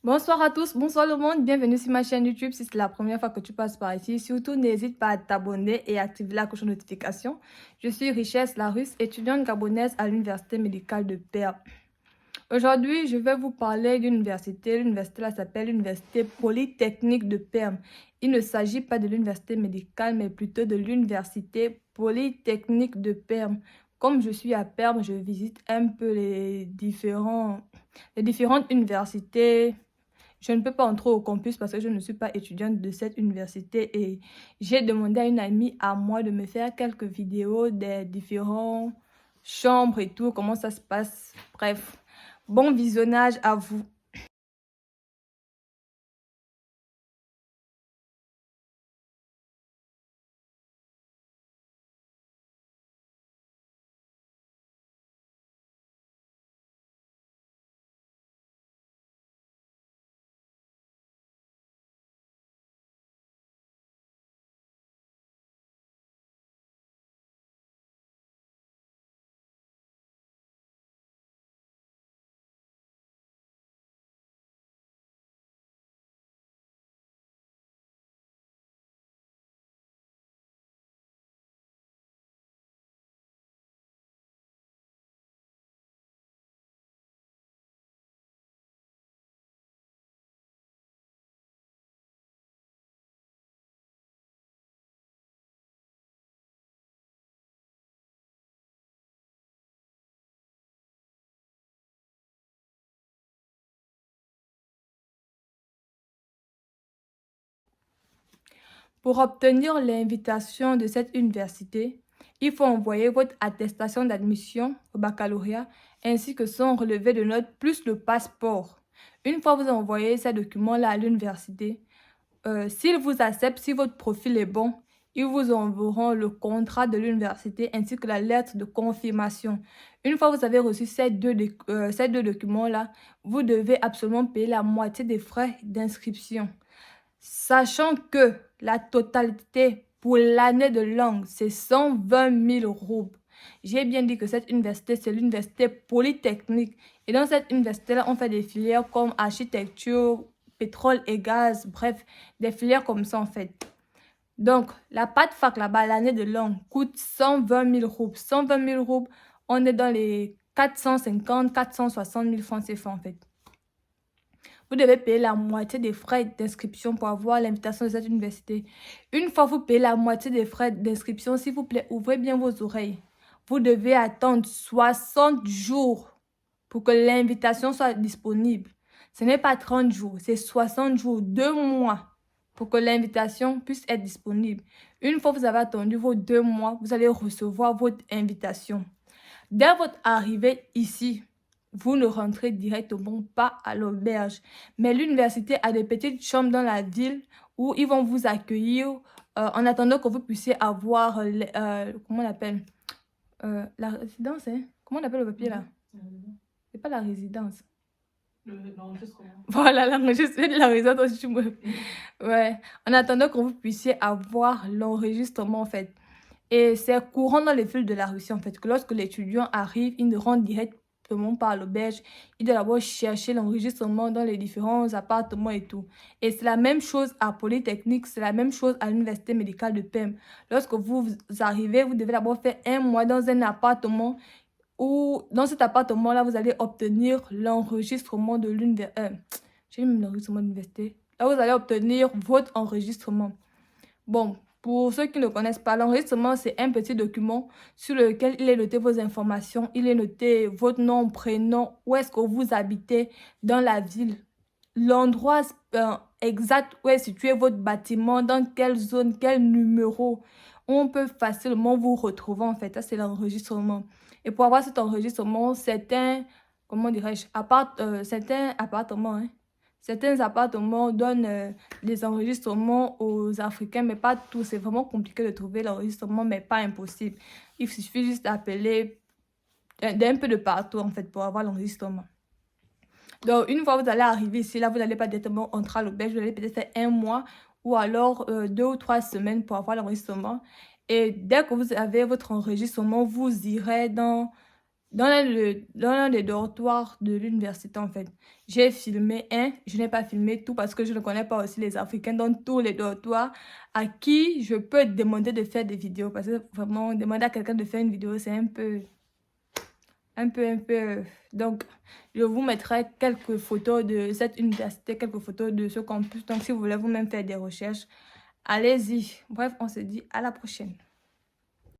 Bonsoir à tous, bonsoir le monde, bienvenue sur ma chaîne YouTube. Si c'est la première fois que tu passes par ici, surtout n'hésite pas à t'abonner et activer la cloche de notification. Je suis Richesse Larusse, étudiante gabonaise à l'Université médicale de Perm. Aujourd'hui, je vais vous parler d'une université. L'université là s'appelle l'Université Polytechnique de Perm. Il ne s'agit pas de l'université médicale, mais plutôt de l'Université Polytechnique de Perm. Comme je suis à Perm, je visite un peu les différentes universités. Je ne peux pas entrer au campus parce que je ne suis pas étudiante de cette université et j'ai demandé à une amie à moi de me faire quelques vidéos des différentes chambres et tout, comment ça se passe. Bref, bon visionnage à vous. Pour obtenir l'invitation de cette université, il faut envoyer votre attestation d'admission au baccalauréat ainsi que son relevé de notes plus le passeport. Une fois vous envoyez ces documents-là à l'université, s'ils vous acceptent, si votre profil est bon, ils vous enverront le contrat de l'université ainsi que la lettre de confirmation. Une fois que vous avez reçu ces deux documents-là, vous devez absolument payer la moitié des frais d'inscription. Sachant que la totalité pour l'année de langue, c'est 120 000 roubles. J'ai bien dit que cette université, c'est l'université polytechnique. Et dans cette université-là, on fait des filières comme architecture, pétrole et gaz, bref, des filières comme ça en fait. Donc, la pâte fac là-bas, l'année de langue, coûte 120 000 roubles. 120 000 roubles, on est dans les 450, 460 000 francs CFA en fait. Vous devez payer la moitié des frais d'inscription pour avoir l'invitation de cette université. Une fois que vous payez la moitié des frais d'inscription, s'il vous plaît, ouvrez bien vos oreilles. Vous devez attendre 60 jours pour que l'invitation soit disponible. Ce n'est pas 30 jours, c'est 60 jours, 2 mois pour que l'invitation puisse être disponible. Une fois que vous avez attendu vos 2 mois, vous allez recevoir votre invitation. Dès votre arrivée ici, vous ne rentrez directement pas à l'auberge. Mais l'université a des petites chambres dans la ville où ils vont vous accueillir en attendant que vous puissiez avoir, comment on appelle, la résidence, hein? Comment on appelle le papier là? C'est pas la résidence. L'enregistrement. Voilà, l'enregistrement de la résidence. Ouais, en attendant que vous puissiez avoir l'enregistrement en fait. Et c'est courant dans les villes de la Russie, en fait, que lorsque l'étudiant arrive, il ne rentre directement pas à l'auberge. Il doit d'abord chercher l'enregistrement dans les différents appartements et tout. Et c'est la même chose à Polytechnique, c'est la même chose à l'Université médicale de Perm. Lorsque vous arrivez, vous devez d'abord faire un mois dans un appartement où, dans cet appartement-là, vous allez obtenir l'enregistrement de l'université. J'ai même l'enregistrement de l'université. Là, vous allez obtenir votre enregistrement. Bon, pour ceux qui ne connaissent pas, l'enregistrement, c'est un petit document sur lequel il est noté vos informations. Il est noté votre nom, prénom, où est-ce que vous habitez dans la ville, l'endroit exact où est situé votre bâtiment, dans quelle zone, quel numéro. On peut facilement vous retrouver en fait. Ça, c'est l'enregistrement. Et pour avoir cet enregistrement, certains, comment dirais-je, certains appartements, hein, certains appartements donnent les enregistrements aux Africains, mais pas tous. C'est vraiment compliqué de trouver l'enregistrement, mais pas impossible. Il suffit juste d'appeler d'un peu de partout, en fait, pour avoir l'enregistrement. Donc, une fois que vous allez arriver ici, là, vous n'allez pas directement entrer à l'auberge, vous allez peut-être faire un mois ou alors 2 ou 3 semaines pour avoir l'enregistrement. Et dès que vous avez votre enregistrement, vous irez dans dans l'un des dortoirs de l'université, en fait. J'ai filmé un, je n'ai pas filmé tout parce que je ne connais pas aussi les Africains dans tous les dortoirs à qui je peux demander de faire des vidéos. Parce que vraiment, demander à quelqu'un de faire une vidéo, c'est un peu... Donc, je vous mettrai quelques photos de cette université, quelques photos de ce campus. Donc, si vous voulez vous-même faire des recherches, allez-y. Bref, on se dit à la prochaine.